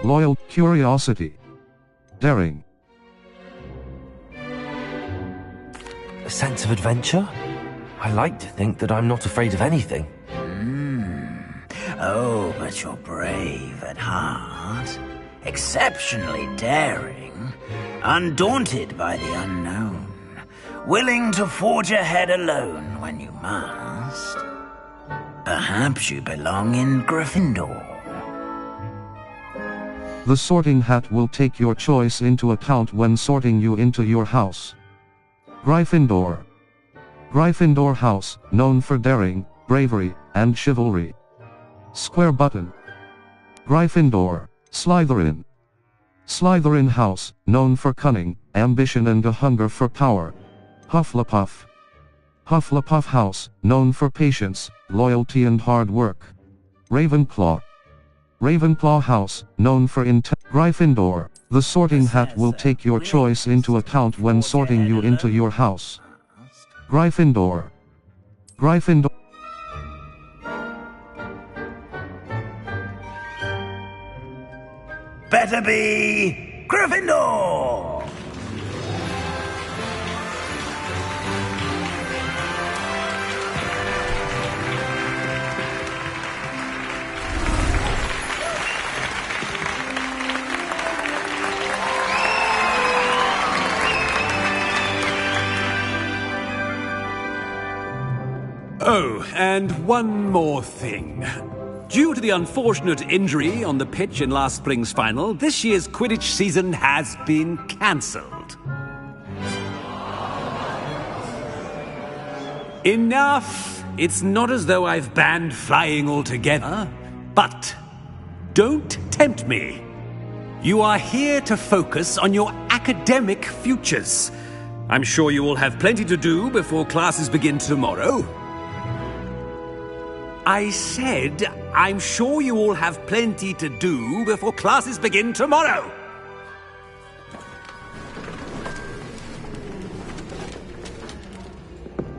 loyal, curiosity, daring. A sense of adventure? I like to think that I'm not afraid of anything. Oh, but you're brave at heart, exceptionally daring, undaunted by the unknown, willing to forge ahead alone when you must. Perhaps you belong in Gryffindor. The Sorting Hat will take your choice into account when sorting you into your house. Gryffindor. Gryffindor House, known for daring, bravery, and chivalry. Square button. Gryffindor. Slytherin. Slytherin House, known for cunning, ambition and a hunger for power. Hufflepuff. Hufflepuff House, known for patience, loyalty and hard work. Ravenclaw. Ravenclaw House, known for Gryffindor. The Sorting Hat will take your choice into account when sorting you into your house. Gryffindor. Gryffindor. Better be Gryffindor! Oh, and one more thing. Due to the unfortunate injury on the pitch in last spring's final, this year's Quidditch season has been cancelled. Enough! It's not as though I've banned flying altogether, but don't tempt me. You are here to focus on your academic futures. I'm sure you will have plenty to do before classes begin tomorrow. I said, I'm sure you all have plenty to do before classes begin tomorrow.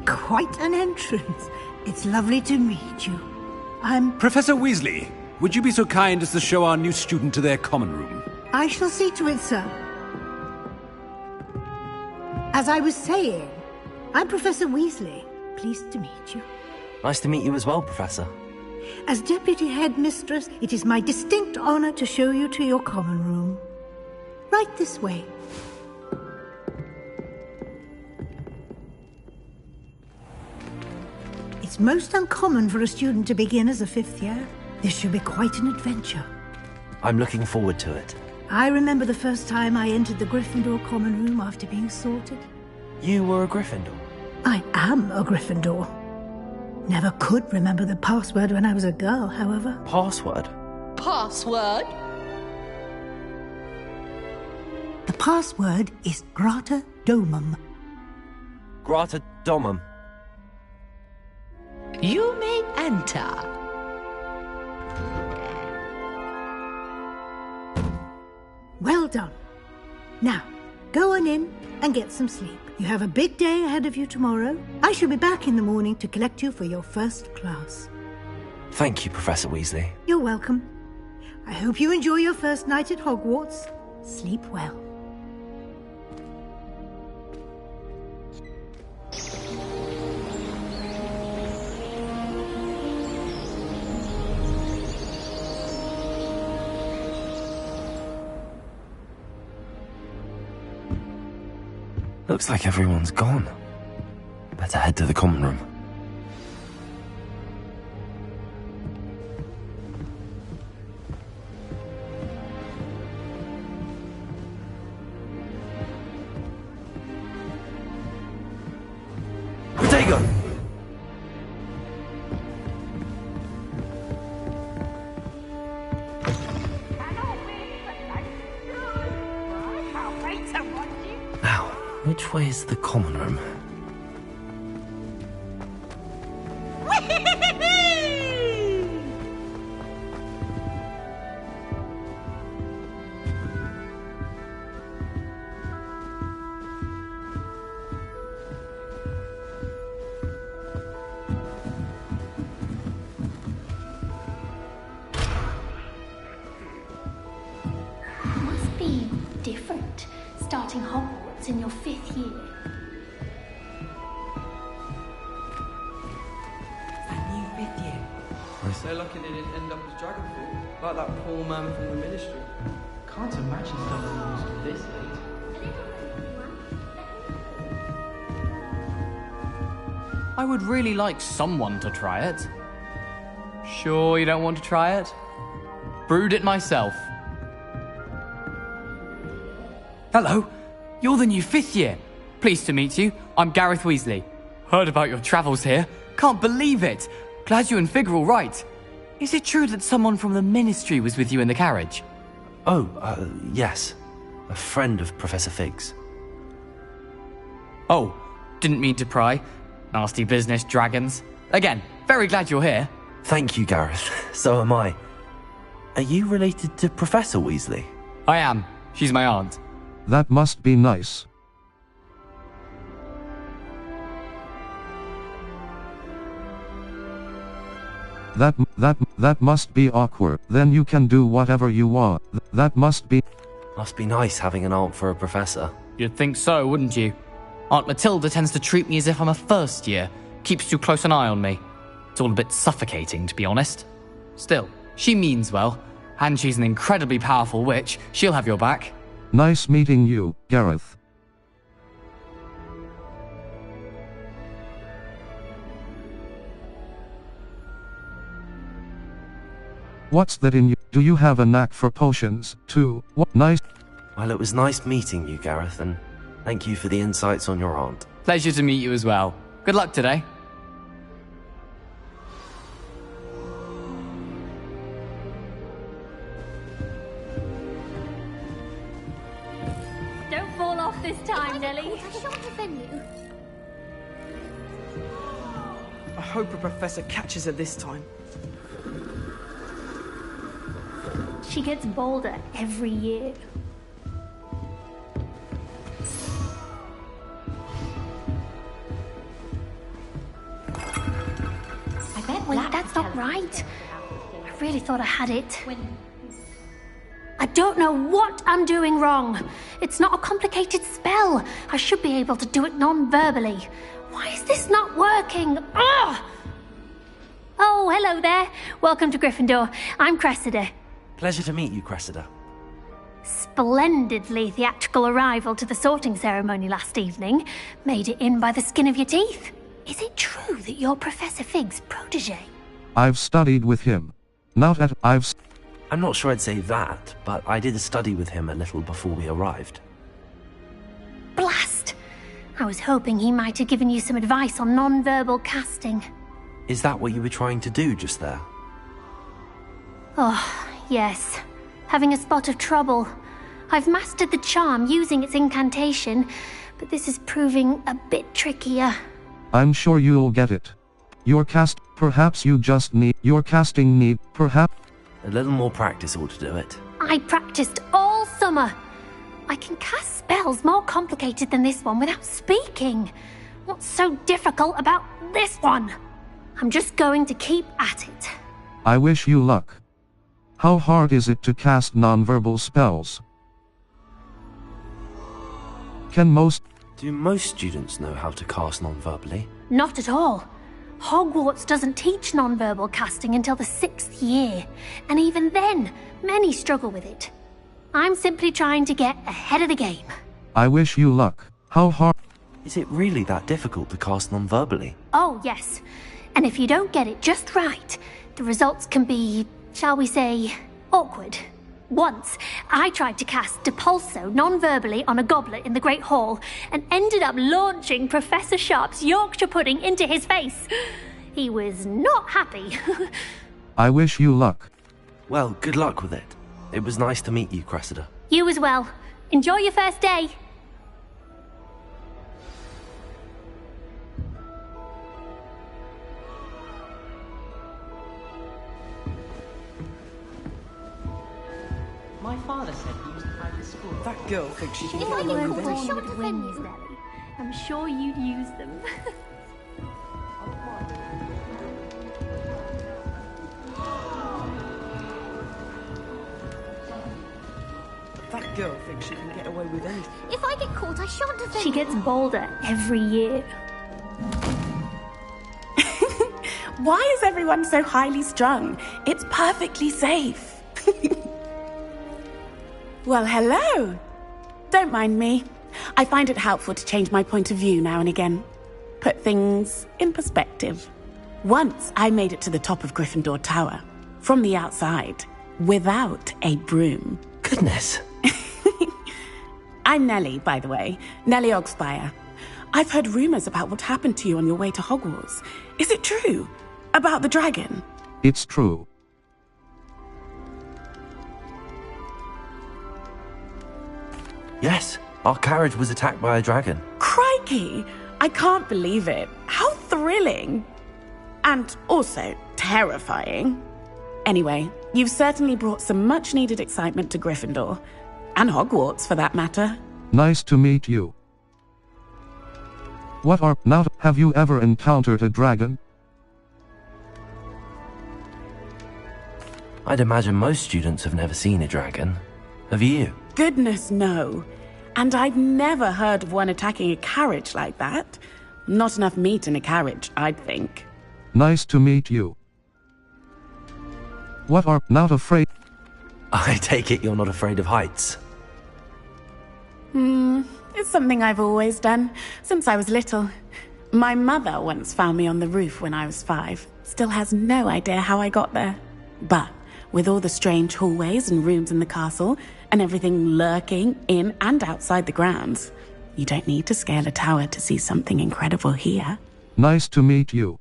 Quite an entrance. It's lovely to meet you. I'm... Professor Weasley, would you be so kind as to show our new student to their common room? I shall see to it, sir. As I was saying, I'm Professor Weasley. Pleased to meet you. Nice to meet you as well, Professor. As Deputy Headmistress, it is my distinct honor to show you to your common room. Right this way. It's most uncommon for a student to begin as a fifth year. This should be quite an adventure. I'm looking forward to it. I remember the first time I entered the Gryffindor common room after being sorted. You were a Gryffindor? I am a Gryffindor. Never could remember the password when I was a girl, however. Password? Password? The password is Grata Domum. Grata Domum. You may enter. Well done. Now, go on in and get some sleep. You have a big day ahead of you tomorrow. I shall be back in the morning to collect you for your first class. Thank you, Professor Weasley. You're welcome. I hope you enjoy your first night at Hogwarts. Sleep well. Looks like everyone's gone. Better head to the common room. Protego! Now, which way is the common room? starting Hogwarts in your 5th year. That new 5th year. So lucky they didn't end up as dragon fruit, like that poor man from the ministry. Can't imagine stuff used to this late. I would really like someone to try it. Sure you don't want to try it? Brewed it myself. Hello, you're the new 5th year. Pleased to meet you. I'm Gareth Weasley. Heard about your travels here. Can't believe it. Glad you and Fig are all right. Is it true that someone from the ministry was with you in the carriage? Oh, yes. A friend of Professor Fig's. Oh, didn't mean to pry. Nasty business, dragons. Again, very glad you're here. Thank you, Gareth. So am I. Are you related to Professor Weasley? I am. She's my aunt. That must be nice. That must be awkward. Then you can do whatever you want. That must be nice having an aunt for a professor. You'd think so, wouldn't you? Aunt Matilda tends to treat me as if I'm a first year. Keeps too close an eye on me. It's all a bit suffocating, to be honest. Still, she means well. And she's an incredibly powerful witch. She'll have your back. Nice meeting you, Gareth. What's that in you? Do you have a knack for potions, too? What nice. Well, it was nice meeting you, Gareth, and thank you for the insights on your aunt. Pleasure to meet you as well. Good luck today. Don't fall off this time, Nelly. I shan't offend you. I hope a professor catches her this time. She gets bolder every year. I bet Wait, that's not right. I really thought I had it. I don't know what I'm doing wrong. It's not a complicated spell. I should be able to do it non-verbally. Why is this not working? Ugh! Oh, hello there. Welcome to Gryffindor. I'm Cressida. Pleasure to meet you, Cressida. Splendidly theatrical arrival to the sorting ceremony last evening. Made it in by the skin of your teeth. Is it true that you're Professor Fig's protege? I've studied with him. I'm not sure I'd say that, but I did study with him a little before we arrived. Blast! I was hoping he might have given you some advice on non-verbal casting. Is that what you were trying to do just there? Oh, yes. Having a spot of trouble. I've mastered the charm using its incantation, but this is proving a bit trickier. I'm sure you'll get it. Perhaps you just need, your casting need, perhaps. A little more practice ought to do it. I practiced all summer. I can cast spells more complicated than this one without speaking. What's so difficult about this one? I'm just going to keep at it. I wish you luck. How hard is it to cast non-verbal spells? Do most students know how to cast non-verbally? Not at all. Hogwarts doesn't teach non-verbal casting until the 6th year, and even then, many struggle with it. I'm simply trying to get ahead of the game. I wish you luck. How hard? Is it really that difficult to cast non-verbally? Oh, yes. And if you don't get it just right, the results can be, shall we say, awkward. Once, I tried to cast Depulso non-verbally on a goblet in the Great Hall and ended up launching Professor Sharp's Yorkshire pudding into his face. He was not happy. I wish you luck. Well, good luck with it. It was nice to meet you, Cressida. You as well. Enjoy your first day. My father said he used to hide the school. That girl thinks she can If get I along were with born anything. with wings, Nelly, I'm sure you'd use them. That girl thinks she can get away with anything. If I get caught, I shan't offend She gets bolder every year. Why is everyone so highly strung? It's perfectly safe. Well, hello. Don't mind me. I find it helpful to change my point of view now and again. Put things in perspective. Once I made it to the top of Gryffindor Tower, from the outside, without a broom. Goodness. I'm Nellie, by the way. Nellie Ogspire. I've heard rumours about what happened to you on your way to Hogwarts. Is it true? About the dragon? It's true. Yes, our carriage was attacked by a dragon. Crikey! I can't believe it. How thrilling! And also terrifying. Anyway, you've certainly brought some much-needed excitement to Gryffindor. And Hogwarts, for that matter. Nice to meet you. Have you ever encountered a dragon? I'd imagine most students have never seen a dragon. Have you? Goodness, no. And I've never heard of one attacking a carriage like that. Not enough meat in a carriage, I'd think. Nice to meet you. Not afraid? I take it you're not afraid of heights. It's something I've always done, since I was little. My mother once found me on the roof when I was 5. Still has no idea how I got there. But with all the strange hallways and rooms in the castle, and everything lurking in and outside the grounds, you don't need to scale a tower to see something incredible here. Nice to meet you.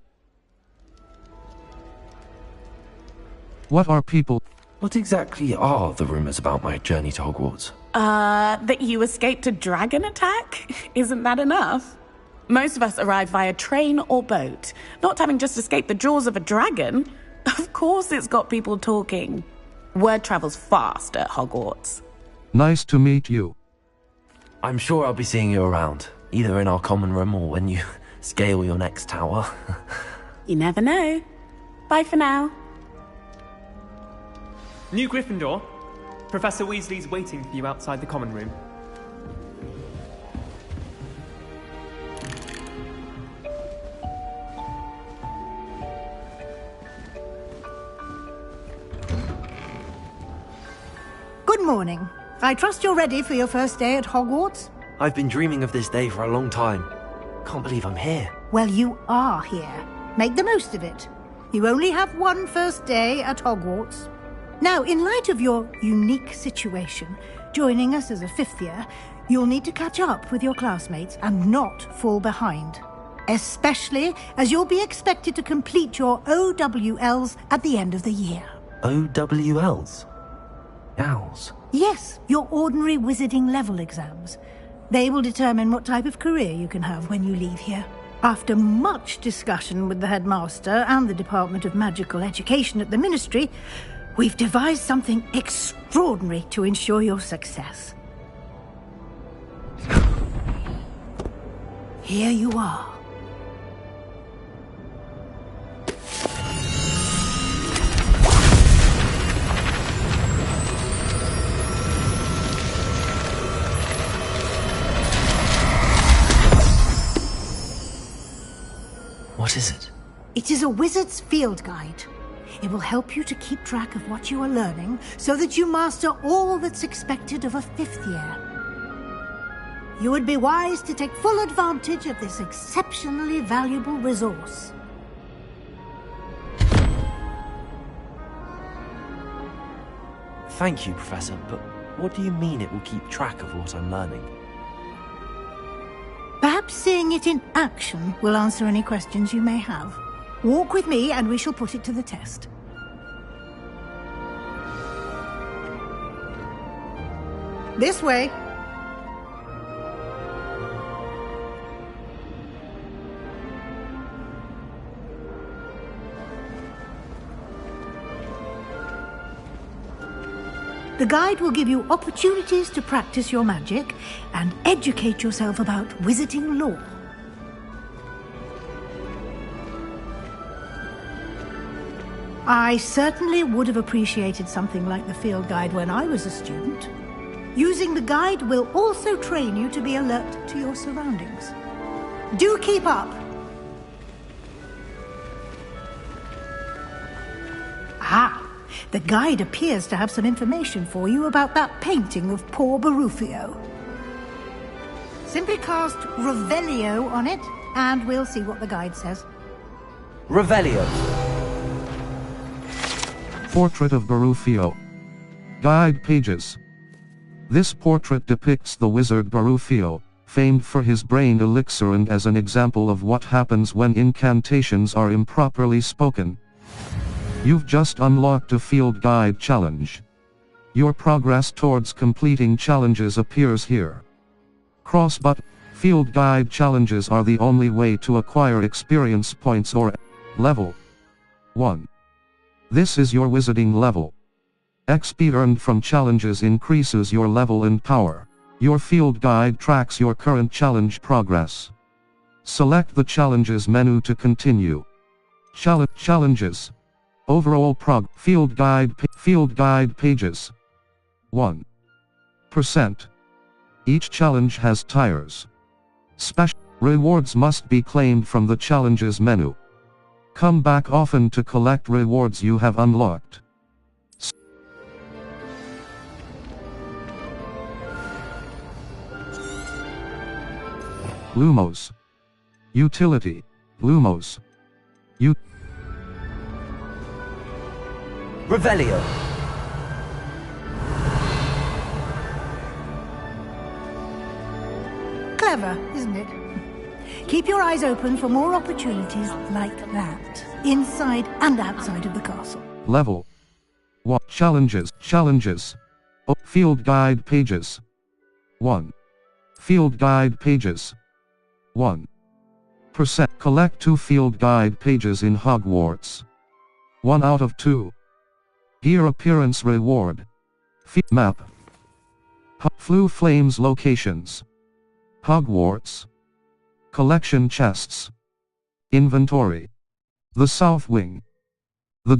What exactly are the rumours about my journey to Hogwarts? That you escaped a dragon attack? Isn't that enough? Most of us arrive via train or boat, not having just escaped the jaws of a dragon. Of course it's got people talking. Word travels fast at Hogwarts. Nice to meet you. I'm sure I'll be seeing you around, either in our common room or when you scale your next tower. You never know. Bye for now. New Gryffindor, Professor Weasley's waiting for you outside the common room. Good morning. I trust you're ready for your first day at Hogwarts? I've been dreaming of this day for a long time. Can't believe I'm here. Well, you are here. Make the most of it. You only have one first day at Hogwarts. Now, in light of your unique situation, joining us as a 5th year, you'll need to catch up with your classmates and not fall behind. Especially as you'll be expected to complete your OWLs at the end of the year. OWLs? Owls? Yes, your ordinary wizarding level exams. They will determine what type of career you can have when you leave here. After much discussion with the headmaster and the Department of Magical Education at the Ministry, we've devised something extraordinary to ensure your success. Here you are. What is it? It is a wizard's field guide. It will help you to keep track of what you are learning so that you master all that's expected of a 5th year. You would be wise to take full advantage of this exceptionally valuable resource. Thank you, Professor, but what do you mean it will keep track of what I'm learning? Perhaps seeing it in action will answer any questions you may have. Walk with me and we shall put it to the test. This way. The guide will give you opportunities to practice your magic and educate yourself about wizarding lore. I certainly would have appreciated something like the field guide when I was a student. Using the guide will also train you to be alert to your surroundings. Do keep up! Ah, the guide appears to have some information for you about that painting of poor Barufio. Simply cast Revelio on it, and we'll see what the guide says. Revelio. Portrait of Barufio. Guide pages. This portrait depicts the wizard Barufio, famed for his brain elixir and as an example of what happens when incantations are improperly spoken. You've just unlocked a field guide challenge. Your progress towards completing challenges appears here. Cross button. Field guide challenges are the only way to acquire experience points or level 1. This is your wizarding level. XP earned from challenges increases your level and power. Your field guide tracks your current challenge progress. Select the challenges menu to continue. Challenges. Overall field guide pages. 1%. Each challenge has tiers. Special rewards must be claimed from the challenges menu. Come back often to collect rewards you have unlocked. Lumos. Utility. Lumos. Revelio. Clever, isn't it? Keep your eyes open for more opportunities like that, inside and outside of the castle. Level 1. Challenges. Field guide pages. 1. Field guide pages. 1%. Collect 2 field guide pages in Hogwarts. 1 out of 2. Gear appearance reward. Map. Flue Flames locations. Hogwarts. Collection chests. Inventory. The South Wing. The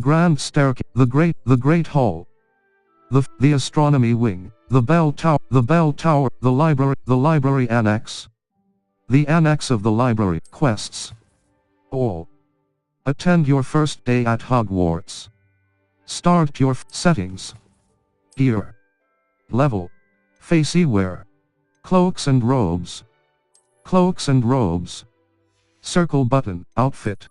Grand Staircase. The Great Hall. The Astronomy Wing. The Bell Tower. The Library Annex. The Annex of the Library. Quests. All. Attend your first day at Hogwarts. Start your settings. Gear. Level. Facey wear. Cloaks and robes. Circle button. Outfit.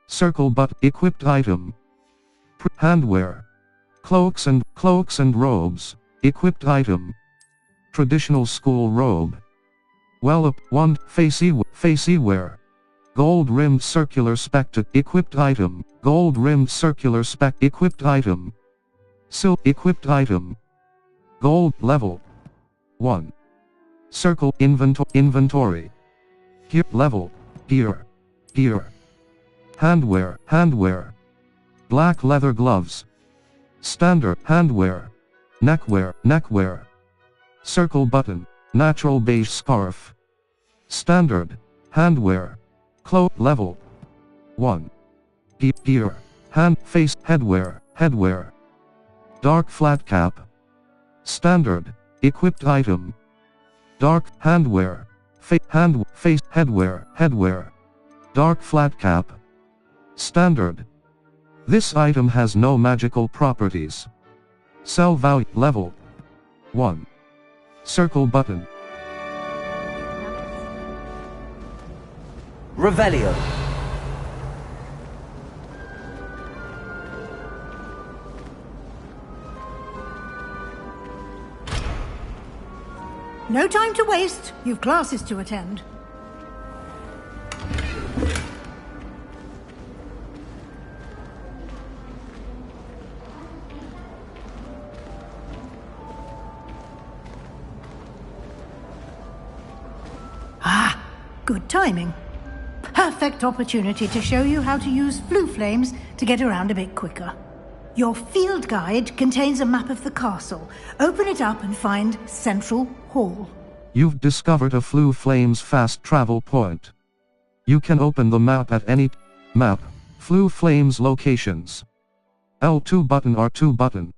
Circle button. Equipped item. Handwear. Cloaks and robes. Equipped item. Traditional school robe. Well up. 1. Facey wear. Gold-rimmed circular spectacle. Equipped item. Gold-rimmed circular equipped item. Equipped item. Gold. Level 1. Circle. Inventory. Gear. Level. Gear. Handwear. Black leather gloves. Standard. Handwear. Neckwear. Circle button. Natural beige scarf. Standard. Handwear. Cloak. Level 1. Gear. Face. Headwear. Dark flat cap. Standard. Equipped item. Dark. Handwear. Face. Headwear. Dark flat cap. Standard. This item has no magical properties. Sell value. Level 1. Circle button. Revelio. No time to waste. You've classes to attend. Ah, good timing. Perfect opportunity to show you how to use flue flames to get around a bit quicker. Your field guide contains a map of the castle. Open it up and find Central Hall. You've discovered a flue flames fast travel point. You can open the map at any map. Flue flames locations. L2 button R2 button.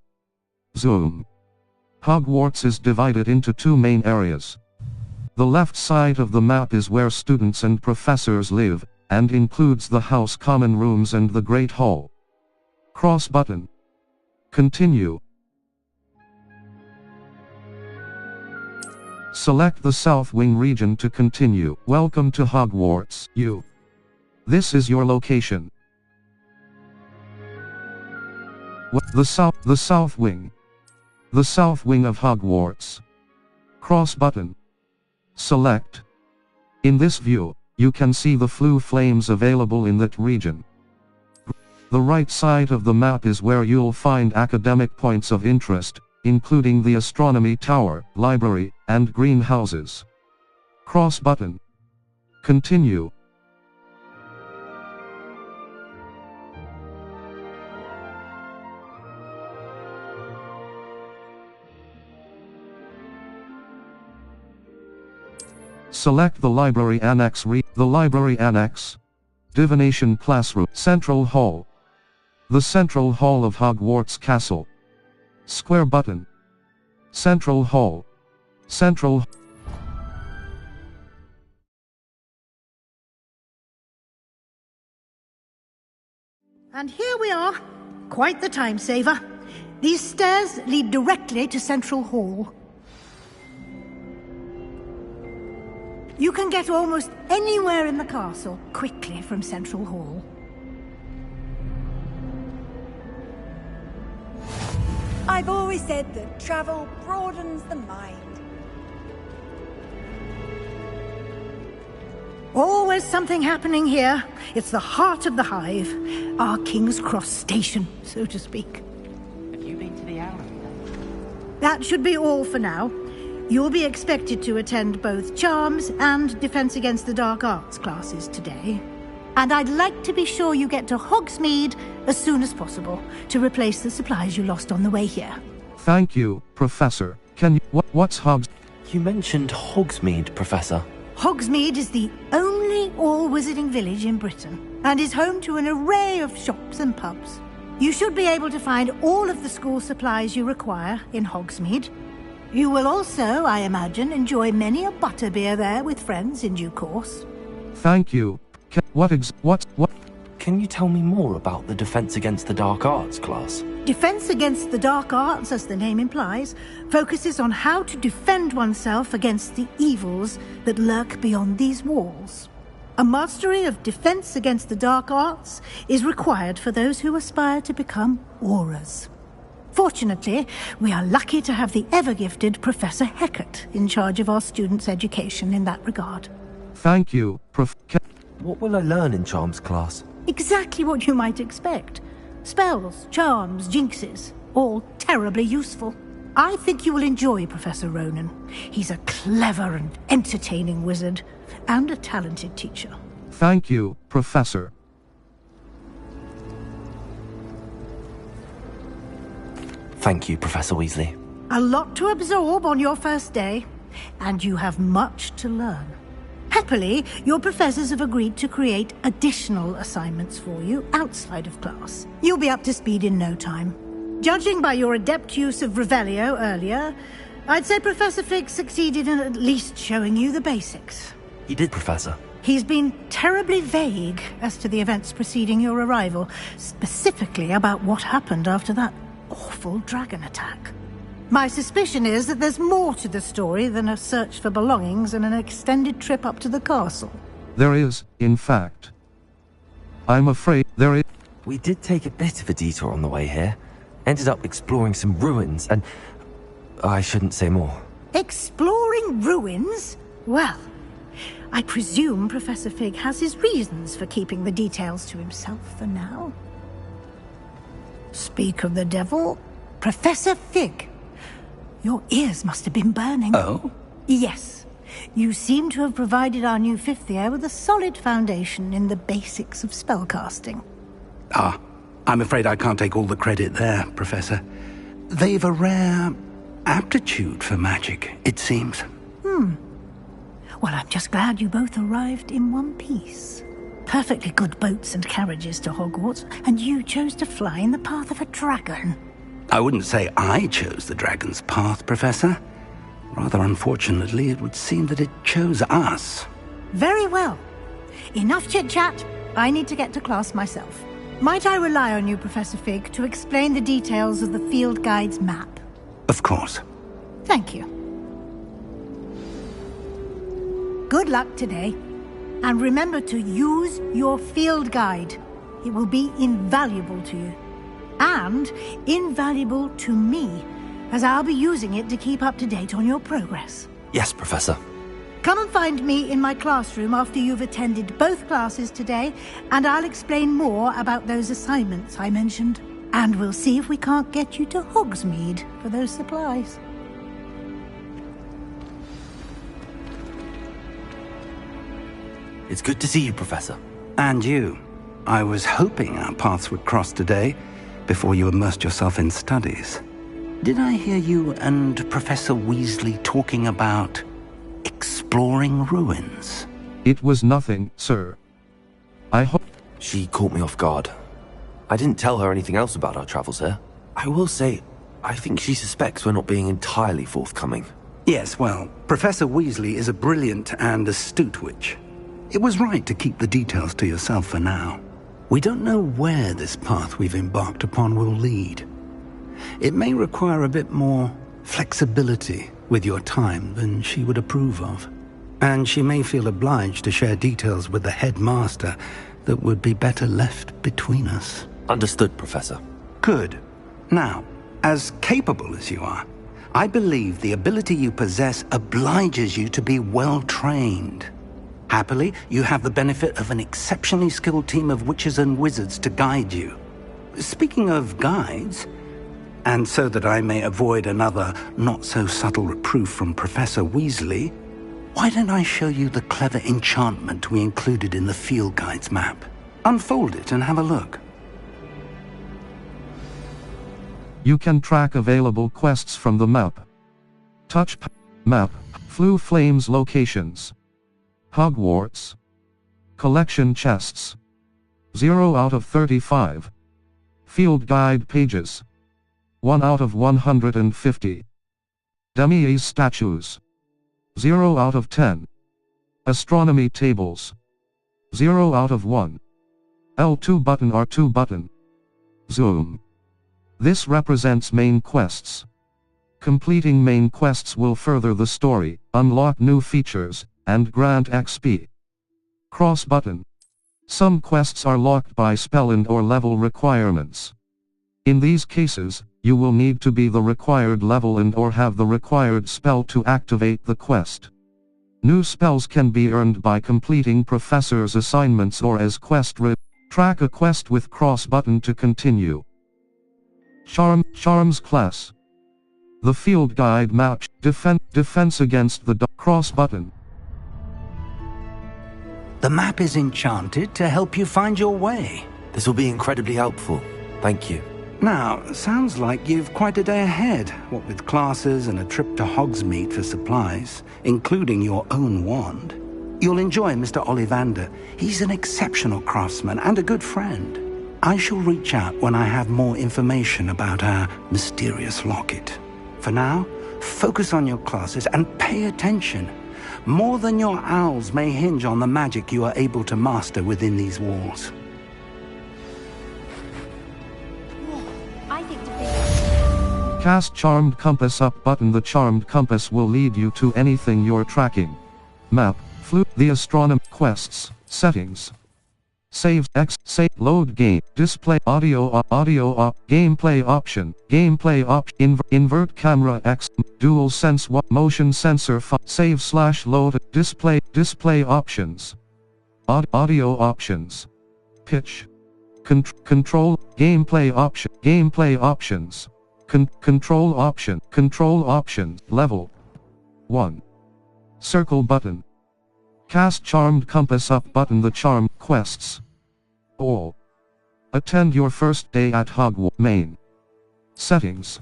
Zoom. Hogwarts is divided into two main areas. The left side of the map is where students and professors live, and includes the house common rooms and the Great Hall. Cross button. Continue. Select the South Wing region to continue. Welcome to Hogwarts, you. This is your location. The South Wing. The South Wing of Hogwarts. Cross button. Select. In this view, you can see the flue flames available in that region. The right side of the map is where you'll find academic points of interest, including the Astronomy Tower, Library, and greenhouses. Cross button. Continue. Select the Library Annex. The Library Annex. Divination Classroom. Central Hall. The Central Hall of Hogwarts Castle. Square button. Central Hall. Central. And here we are. Quite the time saver. These stairs lead directly to Central Hall. You can get almost anywhere in the castle quickly from Central Hall. I've always said that travel broadens the mind. Always something happening here. It's the heart of the Hive. Our King's Cross station, so to speak. Have you been to the Owlery? That should be all for now. You'll be expected to attend both Charms and Defense Against the Dark Arts classes today. And I'd like to be sure you get to Hogsmeade as soon as possible to replace the supplies you lost on the way here. Thank you, Professor. Can you... What's Hogs... You mentioned Hogsmeade, Professor. Hogsmeade is the only all-wizarding village in Britain, and is home to an array of shops and pubs. You should be able to find all of the school supplies you require in Hogsmeade. You will also, I imagine, enjoy many a butterbeer there with friends in due course. Thank you. What? Can you tell me more about the Defense Against the Dark Arts class? Defense Against the Dark Arts, as the name implies, focuses on how to defend oneself against the evils that lurk beyond these walls. A mastery of Defense Against the Dark Arts is required for those who aspire to become Aurors. Fortunately, we are lucky to have the ever-gifted Professor Hecat in charge of our students' education in that regard. Thank you, What will I learn in Charms class? Exactly what you might expect. Spells, charms, jinxes, all terribly useful. I think you will enjoy Professor Ronan. He's a clever and entertaining wizard, and a talented teacher. Thank you, Professor. Thank you, Professor Weasley. A lot to absorb on your first day, and you have much to learn. Happily, your professors have agreed to create additional assignments for you outside of class. You'll be up to speed in no time. Judging by your adept use of Revelio earlier, I'd say Professor Fig succeeded in at least showing you the basics. He did, Professor. He's been terribly vague as to the events preceding your arrival, specifically about what happened after that awful dragon attack. My suspicion is that there's more to the story than a search for belongings and an extended trip up to the castle. There is, in fact. I'm afraid there is... We did take a bit of a detour on the way here. Ended up exploring some ruins and... I shouldn't say more. Exploring ruins? Well, I presume Professor Fig has his reasons for keeping the details to himself for now. Speak of the devil, Professor Fig. Your ears must have been burning. Oh? Yes. You seem to have provided our new fifth year with a solid foundation in the basics of spellcasting. Ah, I'm afraid I can't take all the credit there, Professor. They've a rare aptitude for magic, it seems. Well, I'm just glad you both arrived in one piece. Perfectly good boats and carriages to Hogwarts, and you chose to fly in the path of a dragon. I wouldn't say I chose the dragon's path, Professor. Rather unfortunately, it would seem that it chose us. Very well. Enough chit-chat. I need to get to class myself. Might I rely on you, Professor Fig, to explain the details of the field guide's map? Of course. Thank you. Good luck today. And remember to use your field guide. It will be invaluable to you. And invaluable to me, as I'll be using it to keep up to date on your progress. Yes, Professor. Come and find me in my classroom after you've attended both classes today, and I'll explain more about those assignments I mentioned. And we'll see if we can't get you to Hogsmeade for those supplies. It's good to see you, Professor. And you. I was hoping our paths would cross today, before you immersed yourself in studies. Did I hear you and Professor Weasley talking about exploring ruins? It was nothing, sir. I hope... She caught me off guard. I didn't tell her anything else about our travels here. I will say, I think she suspects we're not being entirely forthcoming. Yes, well, Professor Weasley is a brilliant and astute witch. It was right to keep the details to yourself for now. We don't know where this path we've embarked upon will lead. It may require a bit more flexibility with your time than she would approve of. And she may feel obliged to share details with the headmaster that would be better left between us. Understood, Professor. Good. Now, as capable as you are, I believe the ability you possess obliges you to be well-trained. Happily, you have the benefit of an exceptionally skilled team of witches and wizards to guide you. Speaking of guides, and so that I may avoid another not-so-subtle reproof from Professor Weasley, why don't I show you the clever enchantment we included in the field guide's map? Unfold it and have a look. You can track available quests from the map. Touch map, Floo Flames locations. Hogwarts. Collection chests. 0 out of 35. Field guide pages. 1 out of 150. Demi's statues. 0 out of 10. Astronomy tables. 0 out of 1. L2 button R2 button. Zoom. This represents main quests. Completing main quests will further the story, unlock new features, and grant XP. Cross button. Some quests are locked by spell and/or level requirements. In these cases, you will need to be the required level and/or have the required spell to activate the quest. New spells can be earned by completing professor's assignments or as track a quest with cross button to continue. Charms class. The field guide map, defense against the cross button. The map is enchanted to help you find your way. This will be incredibly helpful. Thank you. Now, sounds like you've quite a day ahead, what with classes and a trip to Hogsmeade for supplies, including your own wand. You'll enjoy Mr. Ollivander. He's an exceptional craftsman and a good friend. I shall reach out when I have more information about our mysterious locket. For now, focus on your classes and pay attention. More than your owls may hinge on the magic you are able to master within these walls. Cast Charmed Compass up button. The Charmed Compass will lead you to anything you're tracking. Map, the astronomy, quests, settings. Save, save, load game, display, audio, gameplay option, invert camera X, dual sense, motion sensor, save / load, display options. Audio options. Pitch. Control, gameplay options. Control option, level. 1. Circle button. Cast Charmed Compass up button. The charmed quests. All. Attend your first day at Hogwarts. Main. Settings.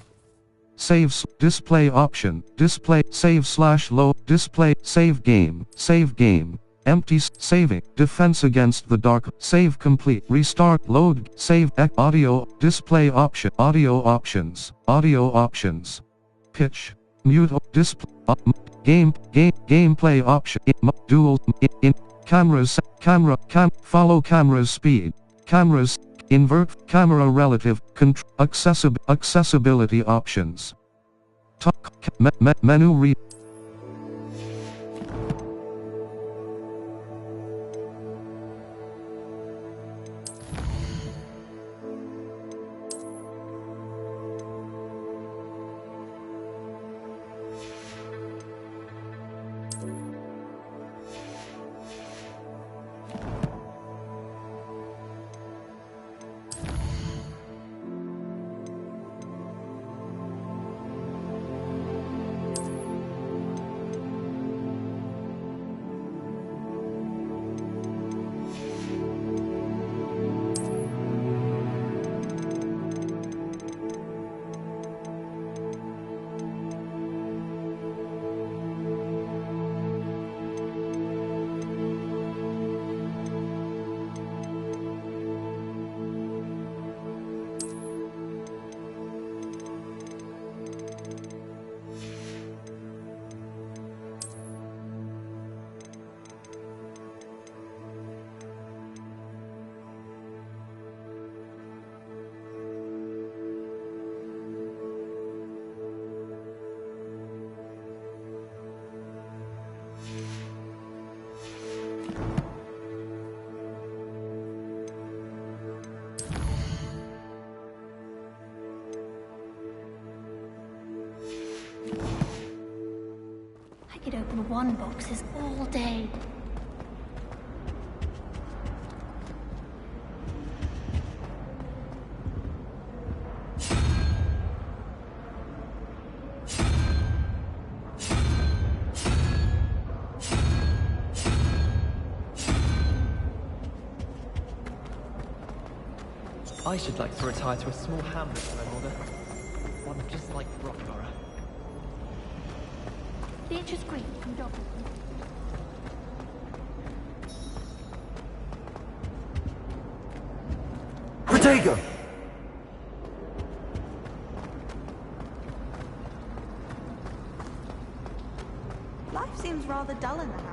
Saves, display option, display, save / load, display, save game, Empty saving. Defense against the dark. Save complete. Restart. Load. Save. Audio. Display option. Audio options. Audio options. Pitch. Mute. Display. Gameplay option. Dual. Cameras. Follow cameras speed. Cameras. Invert. Camera relative. Accessibility options. Menu read. I could open one boxes all day. I should like to retire to a small hamlet when I'm older. One just like Rockborough. Beatrice Green from Dublin. Protego! Life seems rather dull in the hamlet.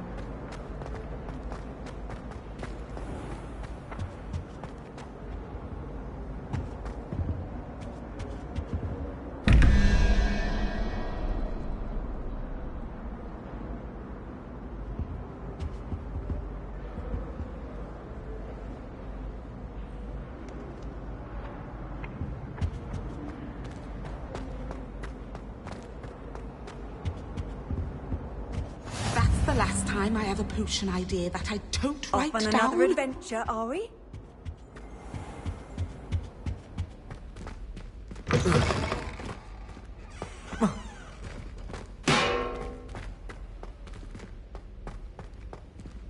The last time I have a potion idea that I don't write Off on down. another adventure, are we?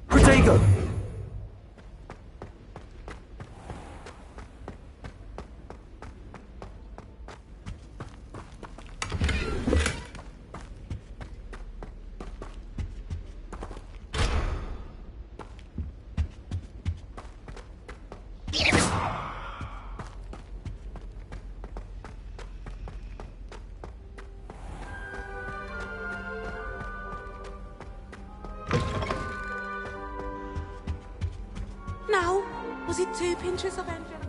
Protego! Now, was it 2 pinches of Angelica?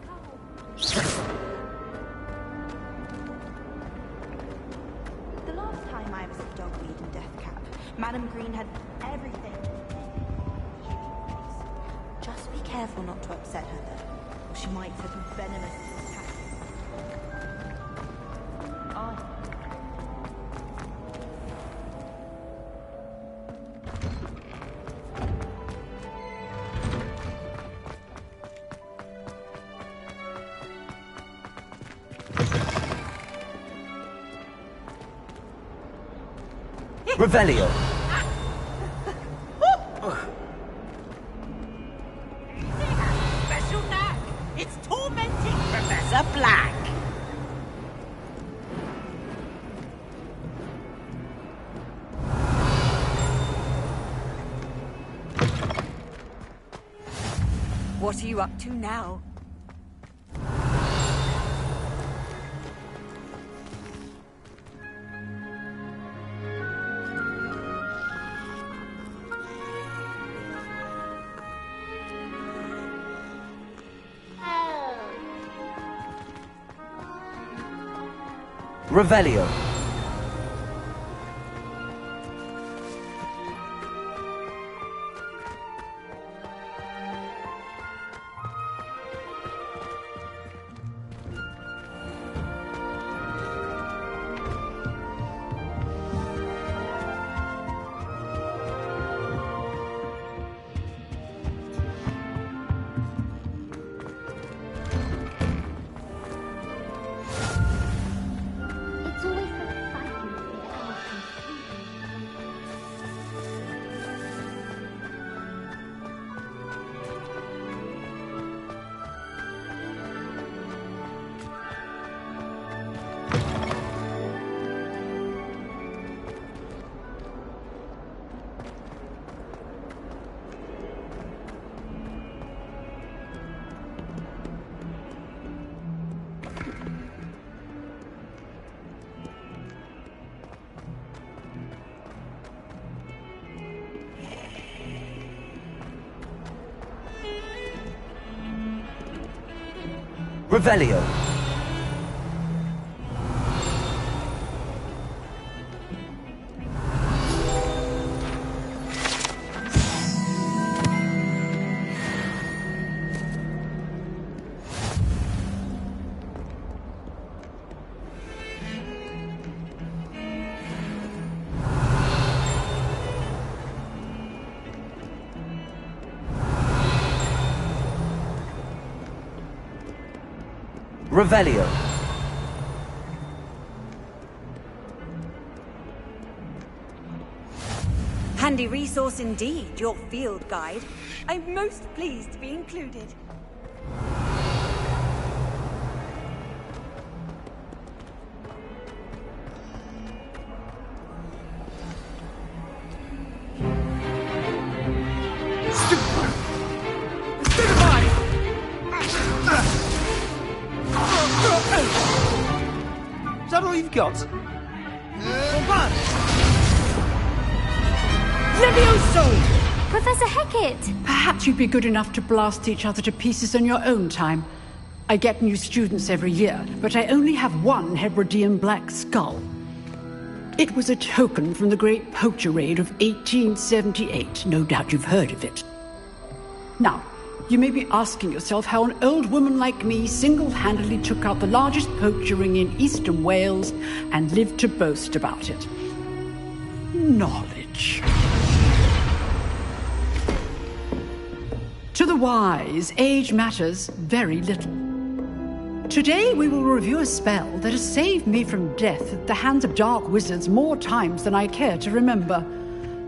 The last time I was at Dogweed and Deathcap, Madam Green had everything. Just be careful not to upset her, though, or she might flip a venomous attack. Revelio! Special knack! It's tormenting Professor Black! What are you up to now? Revelio. Revelio. Revelio. Handy resource indeed, your field guide. I'm most pleased to be included. Is that all you've got? Levioso! Professor Hecat! Perhaps you'd be good enough to blast each other to pieces on your own time. I get new students every year, but I only have one Hebridean black skull. It was a token from the Great Poacher Raid of 1878. No doubt you've heard of it. Now, you may be asking yourself how an old woman like me single-handedly took out the largest poacher ring in eastern Wales and lived to boast about it. Knowledge. To the wise, age matters very little. Today we will review a spell that has saved me from death at the hands of dark wizards more times than I care to remember.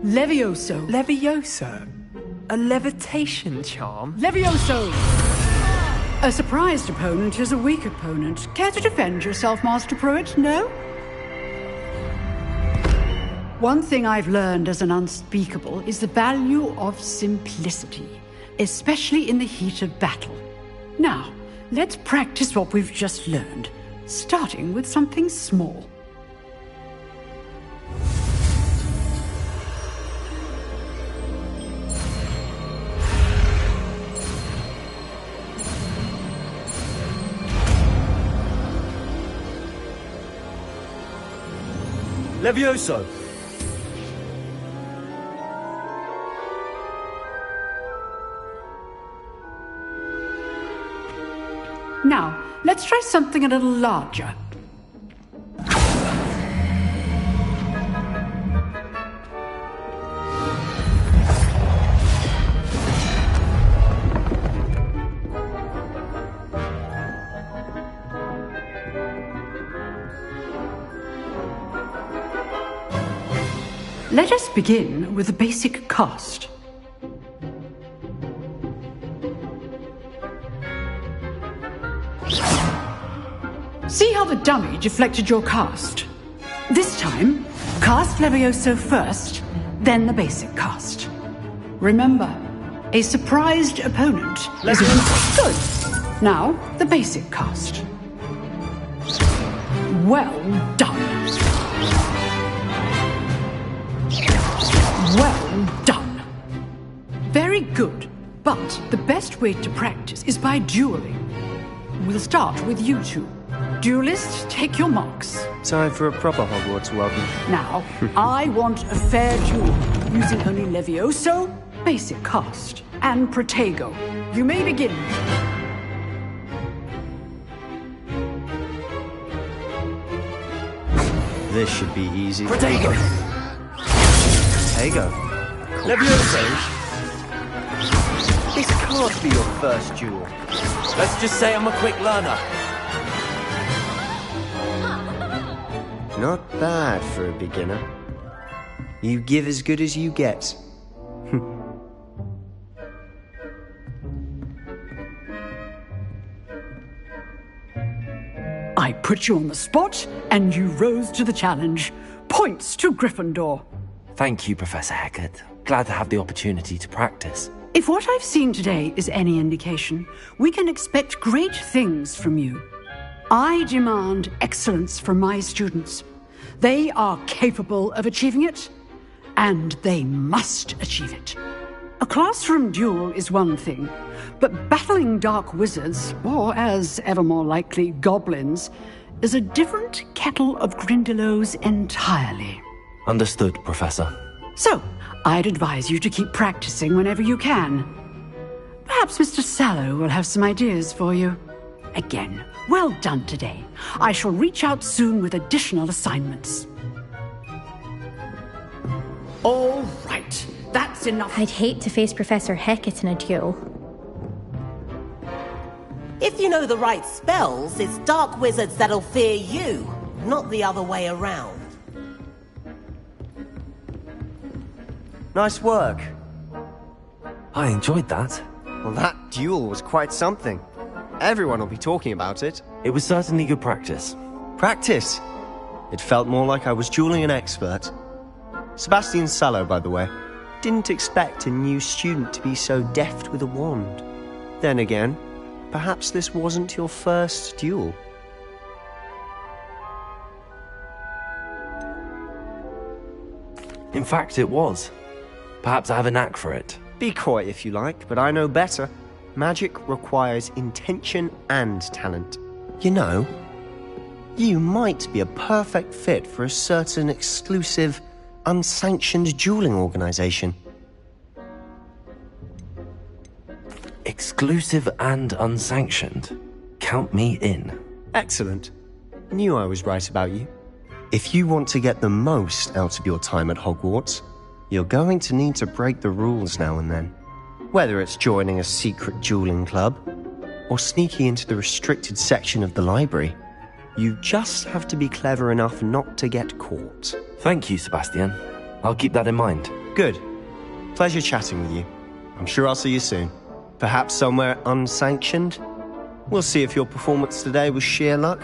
Levioso. Levioso? A levitation charm? Levioso! A surprised opponent is a weak opponent. Care to defend yourself, Master Pruitt? No? One thing I've learned as an unspeakable is the value of simplicity, especially in the heat of battle. Now, let's practice what we've just learned, starting with something small. Levioso. Now, let's try something a little larger. Let us begin with the basic cast. See how the dummy deflected your cast? This time, cast Levioso first, then the basic cast. Remember, A surprised opponent is good. Now, the basic cast. Well done. Well done. Very good. But the best way to practice is by dueling. We'll start with you two. Duelists, take your marks. Time for a proper Hogwarts welcome. Now, I want a fair duel, using only Levioso, basic cast, and Protego. You may begin. This should be easy. Protego! Protego? Levioso? This can't be your first duel. Let's just say I'm a quick learner. Not bad for a beginner. You give as good as you get. I put you on the spot, and you rose to the challenge. Points to Gryffindor. Thank you, Professor Hecat. Glad to have the opportunity to practice. If what I've seen today is any indication, we can expect great things from you. I demand excellence from my students. They are capable of achieving it, and they must achieve it. A classroom duel is one thing, but battling dark wizards, or as ever more likely, goblins, is a different kettle of Grindylows entirely. Understood, Professor. So, I'd advise you to keep practicing whenever you can. Perhaps Mr. Sallow will have some ideas for you. Again, well done today. I shall reach out soon with additional assignments. All right, that's enough. I'd hate to face Professor Hecat in a duel. If you know the right spells, it's dark wizards that'll fear you, not the other way around. Nice work. I enjoyed that. Well, that duel was quite something. Everyone will be talking about it. It was certainly good practice. Practice? It felt more like I was dueling an expert. Sebastian Sallow, by the way. Didn't expect a new student to be so deft with a wand. Then again, perhaps this wasn't your first duel. In fact, it was. Perhaps I have a knack for it. Be coy if you like, but I know better. Magic requires intention and talent. You know, you might be a perfect fit for a certain exclusive, unsanctioned dueling organization. Exclusive and unsanctioned? Count me in. Excellent. Knew I was right about you. If you want to get the most out of your time at Hogwarts, you're going to need to break the rules now and then. Whether it's joining a secret dueling club, or sneaking into the restricted section of the library, you just have to be clever enough not to get caught. Thank you, Sebastian. I'll keep that in mind. Good. Pleasure chatting with you. I'm sure I'll see you soon. Perhaps somewhere unsanctioned? We'll see if your performance today was sheer luck,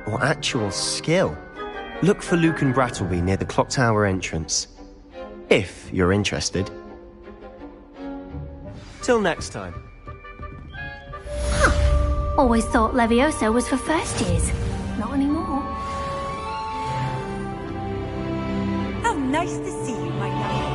or actual skill. Look for Luke and Brattleby near the Clock Tower entrance. If you're interested. Till next time. Always thought Levioso was for first years. Not anymore. How nice to see you, my young